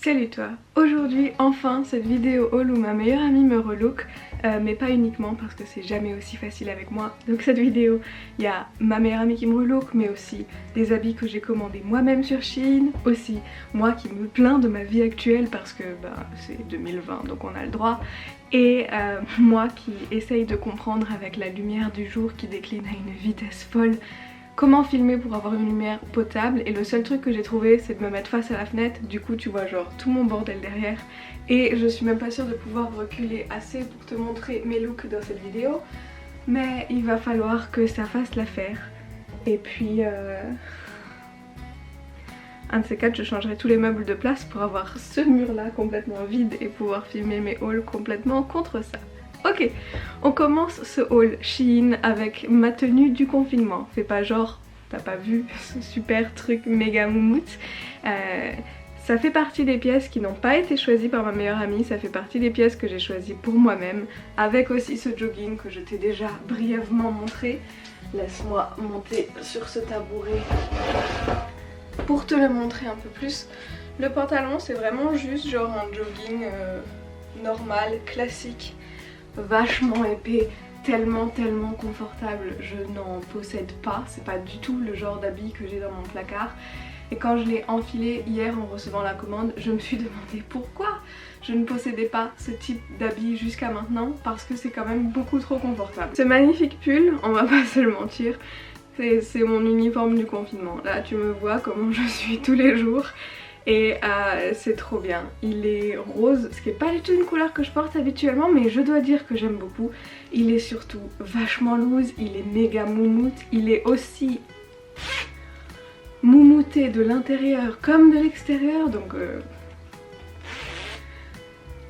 Salut toi! Aujourd'hui, enfin, cette vidéo haul où ma meilleure amie me relook, mais pas uniquement parce que c'est jamais aussi facile avec moi. Donc cette vidéo, il y a ma meilleure amie qui me relook, mais aussi des habits que j'ai commandés moi-même sur Shein, aussi moi qui me plains de ma vie actuelle parce que c'est 2020 donc on a le droit, et moi qui essaye de comprendre avec la lumière du jour qui décline à une vitesse folle comment filmer pour avoir une lumière potable. Et le seul truc que j'ai trouvé c'est de me mettre face à la fenêtre, du coup tu vois genre tout mon bordel derrière et je suis même pas sûre de pouvoir reculer assez pour te montrer mes looks dans cette vidéo, mais il va falloir que ça fasse l'affaire. Et puis un de ces quatre, je changerai tous les meubles de place pour avoir ce mur là complètement vide et pouvoir filmer mes hauls complètement contre ça. Ok, on commence ce haul Shein avec ma tenue du confinement. Fais pas genre, t'as pas vu ce super truc méga moumoute. Ça fait partie des pièces qui n'ont pas été choisies par ma meilleure amie, ça fait partie des pièces que j'ai choisies pour moi-même, avec aussi ce jogging que je t'ai déjà brièvement montré. Laisse-moi monter sur ce tabouret pour te le montrer un peu plus. Le pantalon c'est vraiment juste genre un jogging normal, classique, vachement épais, tellement confortable, je n'en possède pas, c'est pas du tout le genre d'habit que j'ai dans mon placard. Et quand je l'ai enfilé hier en recevant la commande, je me suis demandé pourquoi je ne possédais pas ce type d'habit jusqu'à maintenant, parce que c'est quand même beaucoup trop confortable. Ce magnifique pull, on va pas se le mentir, c'est mon uniforme du confinement. Là tu me vois comment je suis tous les jours. Et c'est trop bien. Il est rose, ce qui n'est pas du tout une couleur que je porte habituellement, mais je dois dire que j'aime beaucoup. Il est surtout vachement loose, il est méga moumoute, il est aussi moumouté de l'intérieur comme de l'extérieur, donc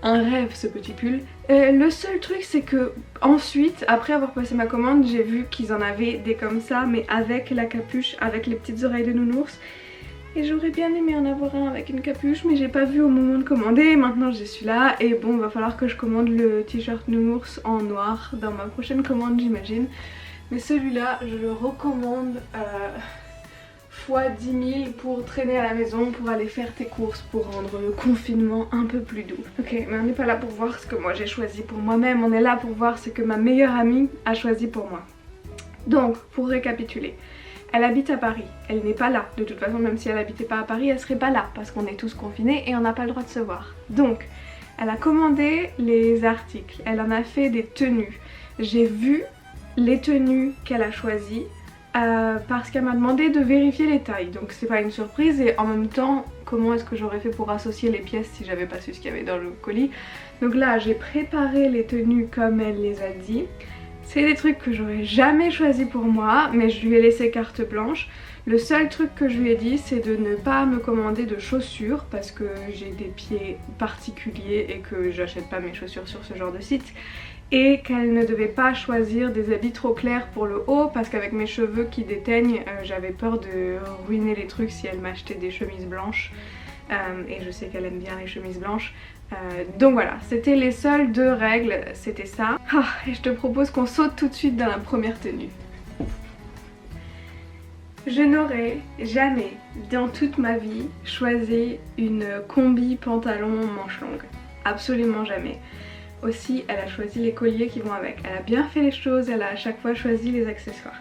un rêve ce petit pull. Le seul truc c'est que ensuite, après avoir passé ma commande, j'ai vu qu'ils en avaient des comme ça, mais avec la capuche, avec les petites oreilles de nounours. Et j'aurais bien aimé en avoir un avec une capuche, mais j'ai pas vu au moment de commander. Maintenant j'ai celui-là et bon, va falloir que je commande le t-shirt nounours en noir dans ma prochaine commande j'imagine. Mais celui-là je le recommande fois 10 000 pour traîner à la maison, pour aller faire tes courses, pour rendre le confinement un peu plus doux. Ok, mais on n'est pas là pour voir ce que moi j'ai choisi pour moi-même, on est là pour voir ce que ma meilleure amie a choisi pour moi. Donc, pour récapituler, elle habite à Paris, elle n'est pas là. De toute façon, même si elle habitait pas à Paris, elle serait pas là parce qu'on est tous confinés et on n'a pas le droit de se voir. Donc, elle a commandé les articles, elle en a fait des tenues. J'ai vu les tenues qu'elle a choisies parce qu'elle m'a demandé de vérifier les tailles. Donc c'est pas une surprise et en même temps, comment est-ce que j'aurais fait pour associer les pièces si j'avais pas su ce qu'il y avait dans le colis. Donc là, j'ai préparé les tenues comme elle les a dit. C'est des trucs que j'aurais jamais choisi pour moi, mais je lui ai laissé carte blanche. Le seul truc que je lui ai dit, c'est de ne pas me commander de chaussures parce que j'ai des pieds particuliers et que j'achète pas mes chaussures sur ce genre de site. Et qu'elle ne devait pas choisir des habits trop clairs pour le haut parce qu'avec mes cheveux qui déteignent, j'avais peur de ruiner les trucs si elle m'achetait des chemises blanches. Et je sais qu'elle aime bien les chemises blanches. Donc voilà, c'était les seules deux règles, c'était ça. Et je te propose qu'on saute tout de suite dans la première tenue. Je n'aurais jamais dans toute ma vie choisi une combi pantalon manche longue. Absolument jamais. Aussi, elle a choisi les colliers qui vont avec. Elle a bien fait les choses, elle a à chaque fois choisi les accessoires.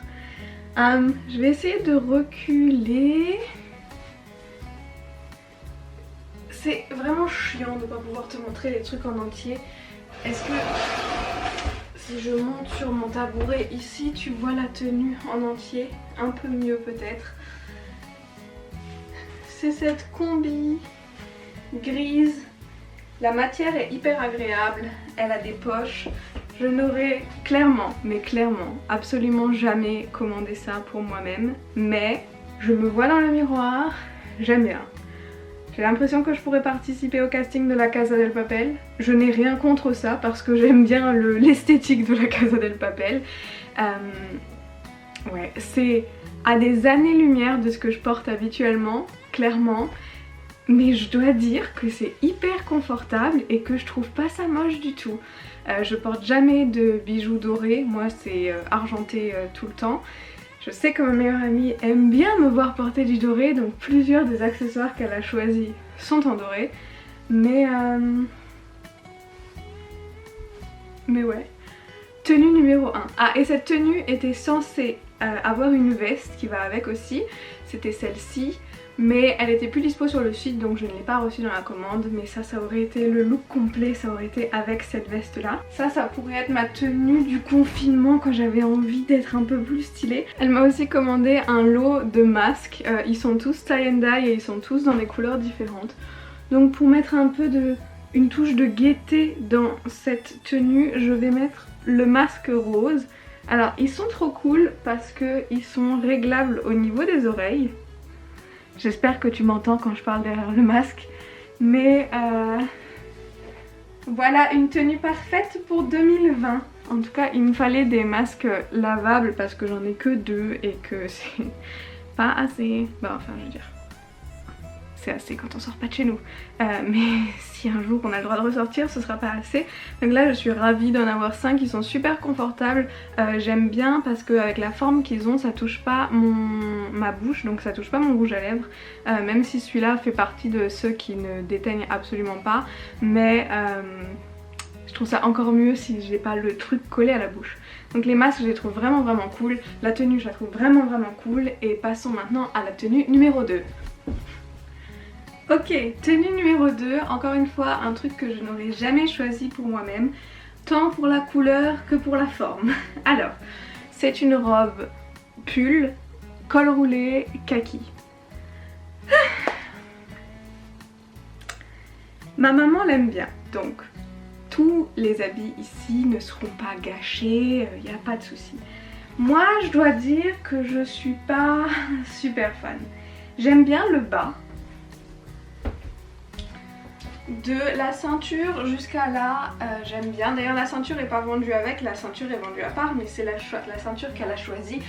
Je vais essayer de reculer. C'est vraiment chiant de ne pas pouvoir te montrer les trucs en entier. Est-ce que si je monte sur mon tabouret ici, tu vois la tenue en entier? Un peu mieux peut-être. C'est cette combi grise. La matière est hyper agréable, elle a des poches. Je n'aurais clairement, mais clairement, absolument jamais commandé ça pour moi-même. Mais je me vois dans le miroir, j'aime bien. J'ai l'impression que je pourrais participer au casting de la Casa del Papel. Je n'ai rien contre ça parce que j'aime bien l'esthétique de la Casa del Papel. Ouais, c'est à des années-lumière de ce que je porte habituellement, clairement. Mais je dois dire que c'est hyper confortable et que je trouve pas ça moche du tout. Je porte jamais de bijoux dorés, moi c'est argenté tout le temps. Je sais que ma meilleure amie aime bien me voir porter du doré, donc plusieurs des accessoires qu'elle a choisis sont en doré. Mais ouais. Tenue numéro 1. Ah, et cette tenue était censée avoir une veste qui va avec aussi. C'était celle-ci. Mais elle était plus dispo sur le site, donc je ne l'ai pas reçue dans la commande. Mais ça aurait été le look complet, ça aurait été avec cette veste là. Ça pourrait être ma tenue du confinement quand j'avais envie d'être un peu plus stylée. Elle m'a aussi commandé un lot de masques. Ils sont tous tie and dye et ils sont tous dans des couleurs différentes. Donc pour mettre un peu une touche de gaieté dans cette tenue, je vais mettre le masque rose. Alors ils sont trop cool parce qu'ils sont réglables au niveau des oreilles. J'espère que tu m'entends quand je parle derrière le masque. Mais voilà une tenue parfaite pour 2020. En tout cas, il me fallait des masques lavables parce que j'en ai que 2 et que c'est pas assez. Bah enfin, je veux dire, c'est assez quand on sort pas de chez nous. Mais si un jour on a le droit de ressortir, ce sera pas assez. Donc là, je suis ravie d'en avoir 5. Ils sont super confortables. J'aime bien parce qu'avec la forme qu'ils ont, ça touche pas ma bouche, donc ça touche pas mon rouge à lèvres. Même si celui-là fait partie de ceux qui ne déteignent absolument pas. Mais je trouve ça encore mieux si j'ai pas le truc collé à la bouche. Donc les masques, je les trouve vraiment cool. La tenue, je la trouve vraiment cool. Et passons maintenant à la tenue numéro 2. Ok, tenue numéro 2, encore une fois un truc que je n'aurais jamais choisi pour moi-même, tant pour la couleur que pour la forme. Alors, c'est une robe pull, col roulé, kaki. Ma maman l'aime bien, donc tous les habits ici ne seront pas gâchés, il n'y a pas de souci. Moi, je dois dire que je suis pas super fan. J'aime bien le bas. De la ceinture jusqu'à là, j'aime bien. D'ailleurs la ceinture n'est pas vendue avec, la ceinture est vendue à part, mais c'est la ceinture qu'elle a choisie.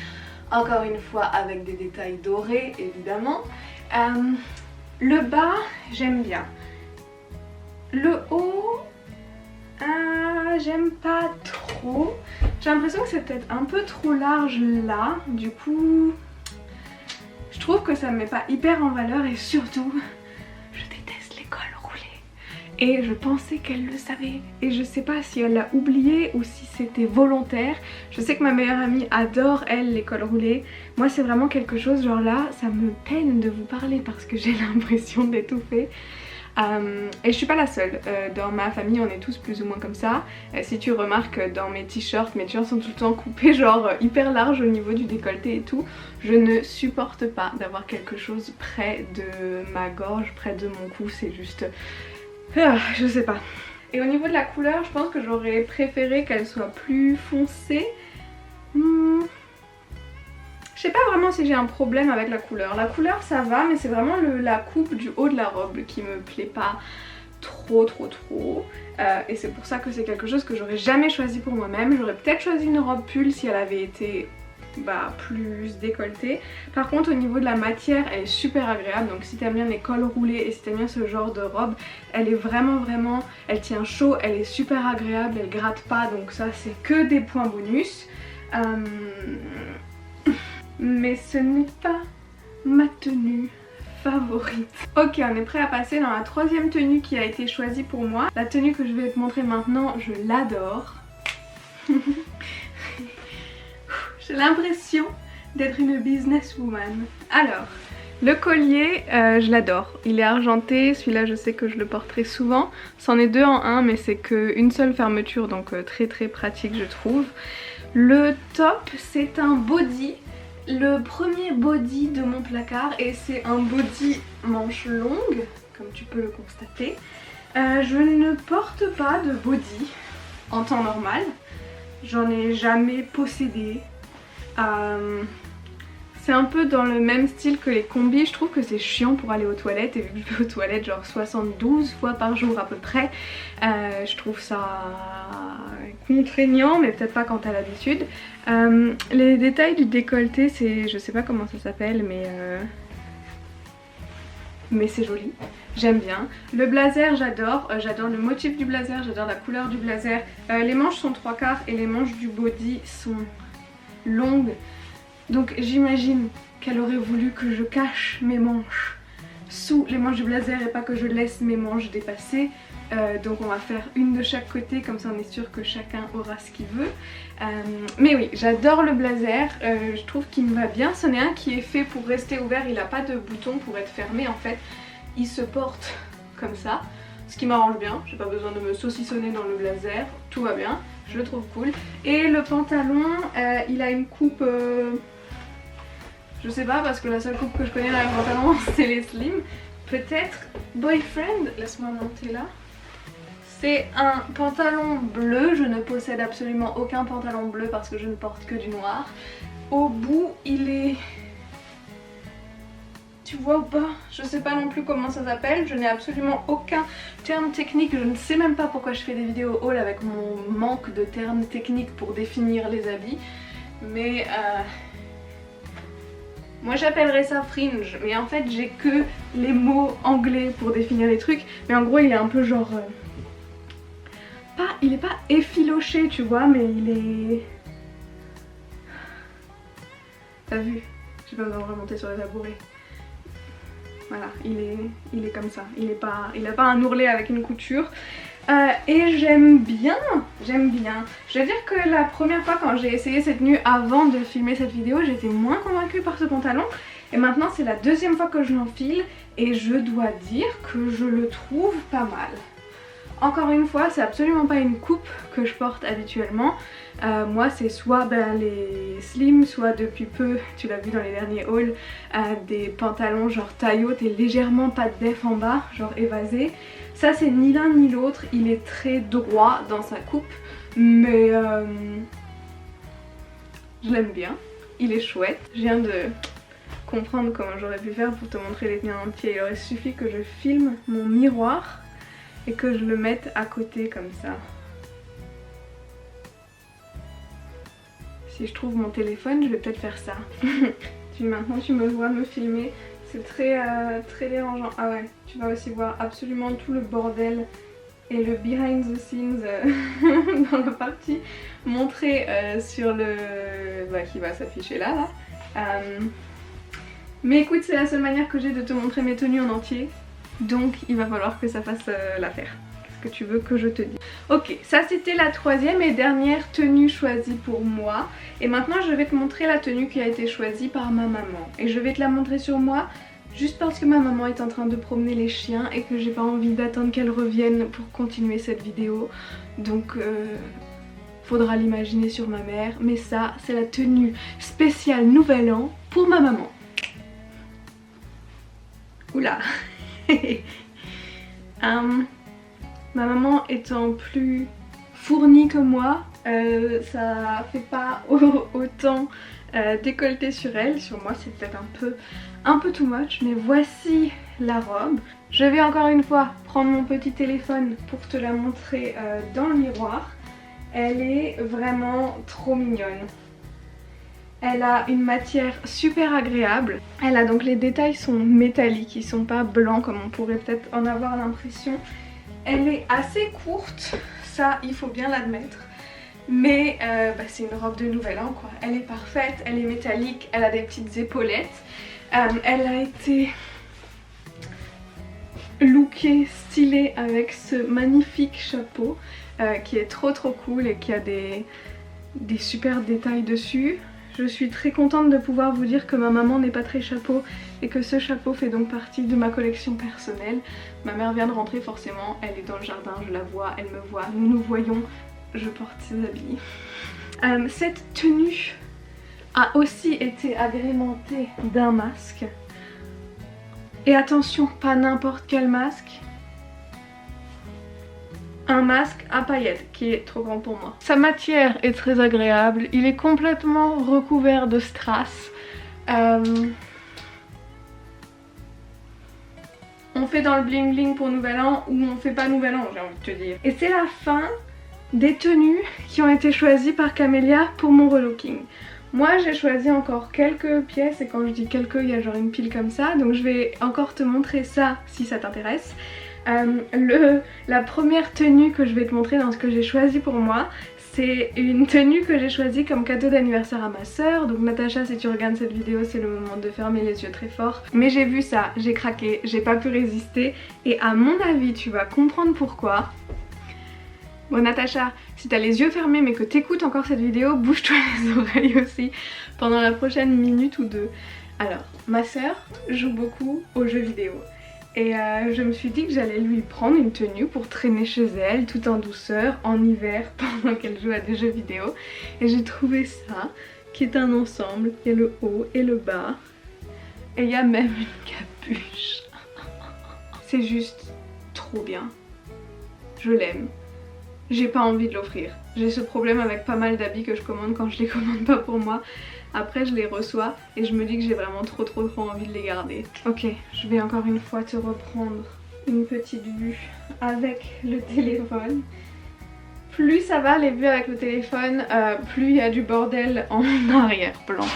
Encore une fois avec des détails dorés évidemment. Le bas, j'aime bien. Le haut, j'aime pas trop. J'ai l'impression que c'est peut-être un peu trop large là. Du coup, je trouve que ça me met pas hyper en valeur et surtout, et je pensais qu'elle le savait et je sais pas si elle l'a oublié ou si c'était volontaire. Je sais que ma meilleure amie adore elle les cols roulés. Moi c'est vraiment quelque chose genre là, ça me peine de vous parler parce que j'ai l'impression d'étouffer. Et je suis pas la seule, dans ma famille on est tous plus ou moins comme ça. Si tu remarques dans mes t-shirts sont tout le temps coupés genre hyper large au niveau du décolleté et tout. Je ne supporte pas d'avoir quelque chose près de ma gorge, près de mon cou, c'est juste... je sais pas. Et au niveau de la couleur, je pense que j'aurais préféré qu'elle soit plus foncée. Je sais pas vraiment si j'ai un problème avec la couleur. La couleur ça va, mais c'est vraiment la coupe du haut de la robe qui me plaît pas trop. Et c'est pour ça que c'est quelque chose que j'aurais jamais choisi pour moi-même. J'aurais peut-être choisi une robe pull si elle avait été plus décolletée. Par contre au niveau de la matière elle est super agréable, donc si t'aimes bien les cols roulés et si t'aimes bien ce genre de robe, elle est vraiment elle tient chaud, elle est super agréable, elle gratte pas, donc ça c'est que des points bonus. Mais ce n'est pas ma tenue favorite. Ok, on est prêt à passer dans la troisième tenue qui a été choisie pour moi. La tenue que je vais te montrer maintenant, je l'adore. J'ai l'impression d'être une businesswoman. Alors, le collier, je l'adore. Il est argenté, celui-là je sais que je le porterai souvent. C'en est 2 en 1 mais c'est qu'une seule fermeture, donc très pratique je trouve. Le top, c'est un body. Le premier body de mon placard et c'est un body manche longue, comme tu peux le constater. Je ne porte pas de body en temps normal. J'en ai jamais possédé. C'est un peu dans le même style que les combis, je trouve que c'est chiant pour aller aux toilettes et vu que je vais aux toilettes genre 72 fois par jour à peu près, je trouve ça contraignant mais peut-être pas quand t'as l'habitude. Les détails du décolleté, c'est, je sais pas comment ça s'appelle mais c'est joli, j'aime bien. Le blazer j'adore, j'adore le motif du blazer, j'adore la couleur du blazer. Les manches sont 3/4 et les manches du body sont longue, donc j'imagine qu'elle aurait voulu que je cache mes manches sous les manches du blazer et pas que je laisse mes manches dépasser. Donc on va faire une de chaque côté, comme ça on est sûr que chacun aura ce qu'il veut. Mais oui, j'adore le blazer, je trouve qu'il me va bien. Ce n'est un qui est fait pour rester ouvert, il n'a pas de bouton pour être fermé en fait. Il se porte comme ça, ce qui m'arrange bien, j'ai pas besoin de me saucissonner dans le blazer, tout va bien, je le trouve cool. Et le pantalon, il a une coupe... je sais pas parce que la seule coupe que je connais dans le pantalon c'est les slim. Peut-être boyfriend, laisse-moi monter là. C'est un pantalon bleu, je ne possède absolument aucun pantalon bleu parce que je ne porte que du noir. Au bout il est... Tu vois ou pas? Je sais pas non plus comment ça s'appelle, je n'ai absolument aucun terme technique, je ne sais même pas pourquoi je fais des vidéos haul avec mon manque de termes techniques pour définir les habits. Mais moi j'appellerais ça fringe, mais en fait j'ai que les mots anglais pour définir les trucs. Mais en gros il est un peu genre... il est pas effiloché tu vois, mais il est... T'as vu? J'ai pas besoin de remonter sur les tabourets. Voilà, il est comme ça, il a pas un ourlet avec une couture. Et j'aime bien. Je vais dire que la première fois quand j'ai essayé cette tenue avant de filmer cette vidéo, j'étais moins convaincue par ce pantalon. Et maintenant c'est la deuxième fois que je l'enfile et je dois dire que je le trouve pas mal. Encore une fois, c'est absolument pas une coupe que je porte habituellement. Moi c'est soit les slim, soit depuis peu, tu l'as vu dans les derniers hauls, des pantalons genre taille haute et légèrement pas de def en bas, genre évasé. Ça c'est ni l'un ni l'autre, il est très droit dans sa coupe, mais je l'aime bien, il est chouette. Je viens de comprendre comment j'aurais pu faire pour te montrer les tenues en entier. Il aurait suffi que je filme mon miroir et que je le mette à côté comme ça. Si je trouve mon téléphone, je vais peut-être faire ça. Maintenant tu me vois me filmer, c'est très dérangeant. Ah ouais, tu vas aussi voir absolument tout le bordel et le behind the scenes dans la partie montrée sur le... qui va s'afficher là. Mais écoute, c'est la seule manière que j'ai de te montrer mes tenues en entier. Donc il va falloir que ça fasse l'affaire. Qu'est-ce que tu veux que je te dise? Ok, ça c'était la troisième et dernière tenue choisie pour moi. Et maintenant je vais te montrer la tenue qui a été choisie par ma maman. Et je vais te la montrer sur moi juste parce que ma maman est en train de promener les chiens et que j'ai pas envie d'attendre qu'elle revienne pour continuer cette vidéo. Donc faudra l'imaginer sur ma mère. Mais ça c'est la tenue spéciale Nouvel An pour ma maman. Oula. Ma maman étant plus fournie que moi, ça fait pas autant décolleté sur elle. Sur moi c'est peut-être un peu too much, mais voici la robe. Je vais encore une fois prendre mon petit téléphone pour te la montrer dans le miroir. Elle est vraiment trop mignonne. Elle a une matière super agréable. Elle a donc les détails sont métalliques, ils sont pas blancs comme on pourrait peut-être en avoir l'impression. Elle est assez courte, ça il faut bien l'admettre. Mais c'est une robe de Nouvel An quoi. Elle est parfaite, elle est métallique, elle a des petites épaulettes. Elle a été lookée, stylée avec ce magnifique chapeau qui est trop cool et qui a des super détails dessus. Je suis très contente de pouvoir vous dire que ma maman n'est pas très chapeau et que ce chapeau fait donc partie de ma collection personnelle. Ma mère vient de rentrer forcément, elle est dans le jardin, je la vois, elle me voit, nous nous voyons, je porte ses habits. Cette tenue a aussi été agrémentée d'un masque. Et attention, pas n'importe quel masque. Un masque à paillettes qui est trop grand pour moi. Sa matière est très agréable, il est complètement recouvert de strass. On fait dans le bling bling pour Nouvel An ou on fait pas Nouvel An, j'ai envie de te dire. Et c'est la fin des tenues qui ont été choisies par Camélia pour mon relooking. Moi j'ai choisi encore quelques pièces et quand je dis quelques il y a genre une pile comme ça, donc je vais encore te montrer ça si ça t'intéresse. La première tenue que je vais te montrer dans ce que j'ai choisi pour moi, c'est une tenue que j'ai choisie comme cadeau d'anniversaire à ma soeur. Donc Natacha, si tu regardes cette vidéo, c'est le moment de fermer les yeux très fort. Mais j'ai vu ça, j'ai craqué, j'ai pas pu résister. Et à mon avis, tu vas comprendre pourquoi. Bon Natacha, si t'as les yeux fermés mais que t'écoutes encore cette vidéo, bouge-toi les oreilles aussi pendant la prochaine minute ou deux. Alors, ma soeur joue beaucoup aux jeux vidéo. Et je me suis dit que j'allais lui prendre une tenue pour traîner chez elle tout en douceur en hiver pendant qu'elle joue à des jeux vidéo. Et j'ai trouvé ça qui est un ensemble, il y a le haut et le bas et il y a même une capuche. C'est juste trop bien, je l'aime. J'ai pas envie de l'offrir. J'ai ce problème avec pas mal d'habits que je commande quand je les commande pas pour moi. Après je les reçois et je me dis que j'ai vraiment trop envie de les garder. Ok, je vais encore une fois te reprendre une petite vue avec le téléphone. Plus ça va les vues avec le téléphone, plus il y a du bordel en arrière-plan.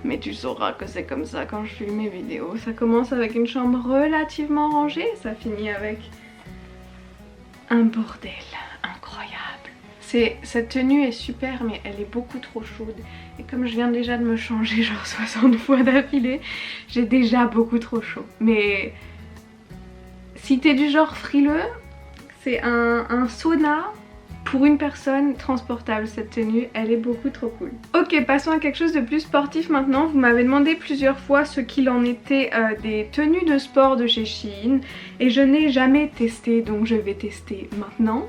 Mais tu sauras que c'est comme ça quand je filme mes vidéos. Ça commence avec une chambre relativement rangée, ça finit avec un bordel incroyable. Cette tenue est super mais elle est beaucoup trop chaude. Et comme je viens déjà de me changer genre 60 fois d'affilée, j'ai déjà beaucoup trop chaud. Mais si t'es du genre frileux, c'est un sauna pour une personne transportable. Cette tenue, elle est beaucoup trop cool. Ok, passons à quelque chose de plus sportif maintenant. Vous m'avez demandé plusieurs fois ce qu'il en était des tenues de sport de chez Shein. Et je n'ai jamais testé, donc je vais tester maintenant.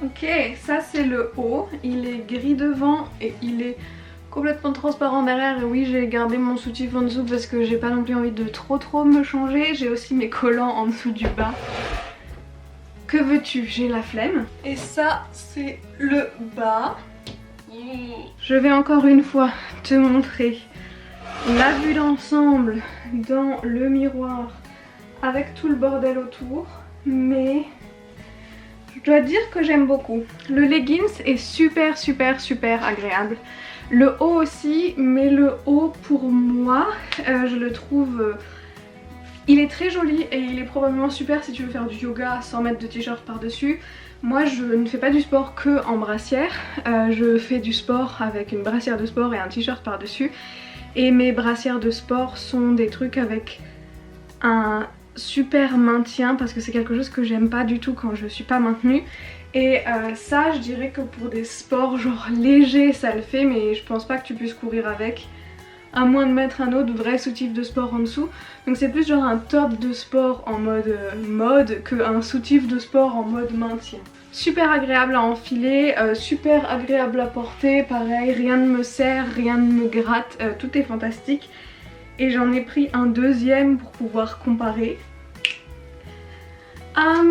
Ok, ça c'est le haut, il est gris devant et il est complètement transparent derrière. Et oui, j'ai gardé mon soutif en dessous parce que j'ai pas non plus envie de trop me changer. J'ai aussi mes collants en dessous du bas. Que veux-tu, j'ai la flemme. Et ça c'est le bas. Je vais encore une fois te montrer la vue d'ensemble dans le miroir avec tout le bordel autour. Mais je dois dire que j'aime beaucoup. Le leggings est super agréable. Le haut aussi, mais le haut pour moi, je le trouve... il est très joli et il est probablement super si tu veux faire du yoga sans mettre de t-shirt par-dessus. Moi je ne fais pas du sport que en brassière. Je fais du sport avec une brassière de sport et un t-shirt par-dessus. Et mes brassières de sport sont des trucs avec un super maintien parce que c'est quelque chose que j'aime pas du tout quand je suis pas maintenue. Et ça je dirais que pour des sports genre légers ça le fait, mais je pense pas que tu puisses courir avec à moins de mettre un autre vrai soutif de sport en dessous. Donc c'est plus genre un top de sport en mode mode qu'un soutif de sport en mode maintien. Super agréable à enfiler, super agréable à porter, pareil, rien ne me serre, rien ne me gratte, tout est fantastique. Et j'en ai pris un deuxième pour pouvoir comparer.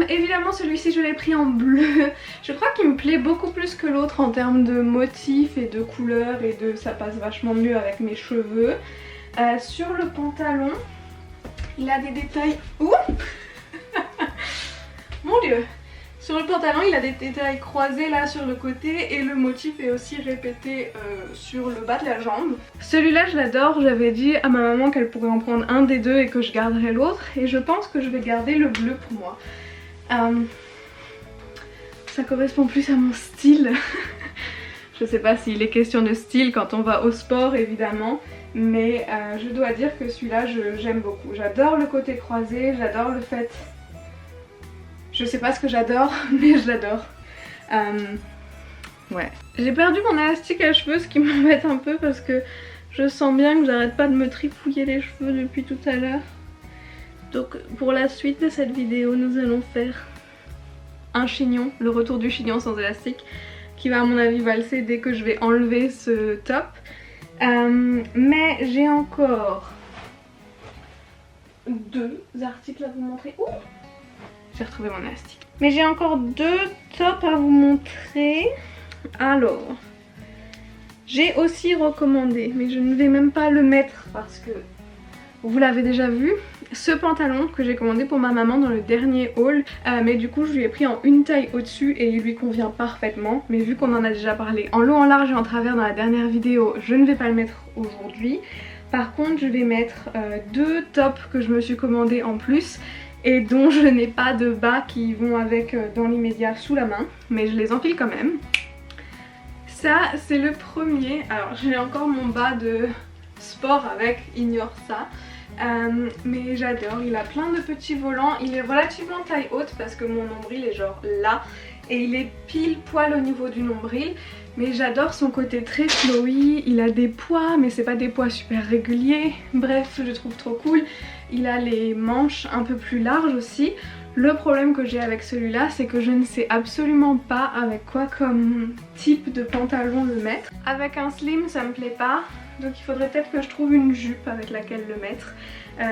Évidemment celui-ci je l'ai pris en bleu. Je crois qu'il me plaît beaucoup plus que l'autre en termes de motifs et de couleurs et de ça passe vachement mieux avec mes cheveux. Sur le pantalon, il a des détails... Ouh mon dieu. Sur le pantalon il a des détails croisés là sur le côté et le motif est aussi répété sur le bas de la jambe. Celui-là je l'adore, j'avais dit à ma maman qu'elle pourrait en prendre un des deux et que je garderais l'autre. Et je pense que je vais garder le bleu pour moi. Ça correspond plus à mon style. Je sais pas s'il est question de style quand on va au sport évidemment. Mais je dois dire que celui-là j'aime beaucoup. J'adore le côté croisé, j'adore le fait... Je sais pas ce que j'adore, mais je l'adore. Ouais. J'ai perdu mon élastique à cheveux, ce qui m'embête un peu parce que je sens bien que j'arrête pas de me trifouiller les cheveux depuis tout à l'heure. Donc pour la suite de cette vidéo, nous allons faire un chignon, le retour du chignon sans élastique, qui va à mon avis valser dès que je vais enlever ce top. Mais j'ai encore deux articles à vous montrer. Ouh, j'ai retrouvé mon élastique. Mais j'ai encore deux tops à vous montrer. Alors, j'ai aussi recommandé, mais je ne vais même pas le mettre parce que vous l'avez déjà vu, ce pantalon que j'ai commandé pour ma maman dans le dernier haul. Mais du coup je lui ai pris en une taille au-dessus et il lui convient parfaitement. Mais vu qu'on en a déjà parlé en long, en large et en travers dans la dernière vidéo, je ne vais pas le mettre aujourd'hui. Par contre je vais mettre deux tops que je me suis commandé en plus. et dont je n'ai pas de bas qui vont avec dans l'immédiat sous la main, mais je les enfile quand même. Ça c'est le premier, alors j'ai encore mon bas de sport avec, ignore ça. Mais j'adore, il a plein de petits volants, il est relativement taille haute parce que mon nombril est genre là et il est pile poil au niveau du nombril, mais j'adore son côté très flowy, il a des poids mais c'est pas des poids super réguliers, bref je trouve trop cool. Il a les manches un peu plus larges aussi. Le problème que j'ai avec celui-là, c'est que je ne sais absolument pas avec quoi comme type de pantalon le mettre. Avec un slim ça me plaît pas, donc il faudrait peut-être que je trouve une jupe avec laquelle le mettre.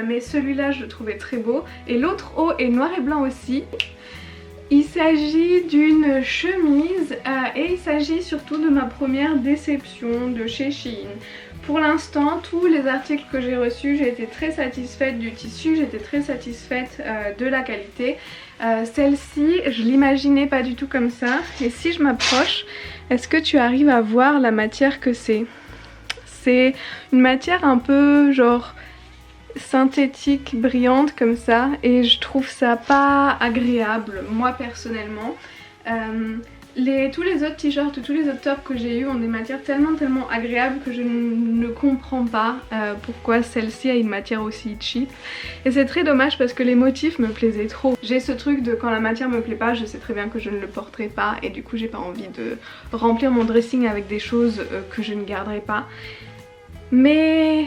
Mais celui-là je le trouvais très beau. Et l'autre haut est noir et blanc aussi. Il s'agit d'une chemise et il s'agit surtout de ma première déception de chez Shein. Pour l'instant, tous les articles que j'ai reçus, j'ai été très satisfaite du tissu, j'étais très satisfaite de la qualité. Celle-ci, je l'imaginais pas du tout comme ça. Et si je m'approche, est-ce que tu arrives à voir la matière que c'est? C'est une matière un peu genre synthétique, brillante comme ça, et je trouve ça pas agréable, moi personnellement. Tous les autres t-shirts, tous les autres tops que j'ai eu ont des matières tellement agréables que je ne comprends pas pourquoi celle-ci a une matière aussi cheap. Et c'est très dommage parce que les motifs me plaisaient trop. J'ai ce truc de quand la matière me plaît pas, je sais très bien que je ne le porterai pas et du coup j'ai pas envie de remplir mon dressing avec des choses que je ne garderai pas. Mais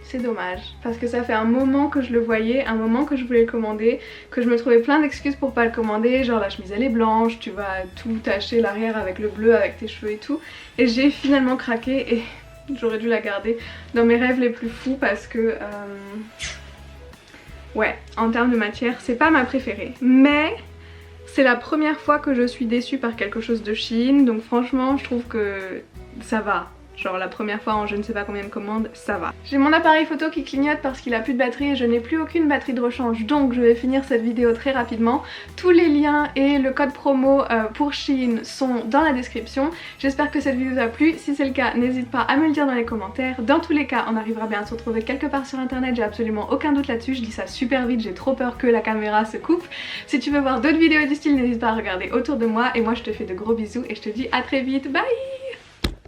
c'est dommage parce que ça fait un moment que je le voyais, un moment que je voulais le commander, que je me trouvais plein d'excuses pour pas le commander, genre la chemise elle est blanche, tu vas tout tacher l'arrière avec le bleu, avec tes cheveux et tout, et j'ai finalement craqué et j'aurais dû la garder dans mes rêves les plus fous parce que ouais, en termes de matière c'est pas ma préférée, mais c'est la première fois que je suis déçue par quelque chose de Shein, donc franchement je trouve que ça va. Genre la première fois en je ne sais pas combien de commandes, ça va. J'ai mon appareil photo qui clignote parce qu'il a plus de batterie et je n'ai plus aucune batterie de rechange, donc je vais finir cette vidéo très rapidement. Tous les liens et le code promo pour Shein sont dans la description. J'espère que cette vidéo t'a plu, si c'est le cas n'hésite pas à me le dire dans les commentaires. Dans tous les cas on arrivera bien à se retrouver quelque part sur internet, j'ai absolument aucun doute là-dessus, je dis ça super vite, j'ai trop peur que la caméra se coupe. Si tu veux voir d'autres vidéos du style n'hésite pas à regarder autour de moi et moi je te fais de gros bisous et je te dis à très vite, bye.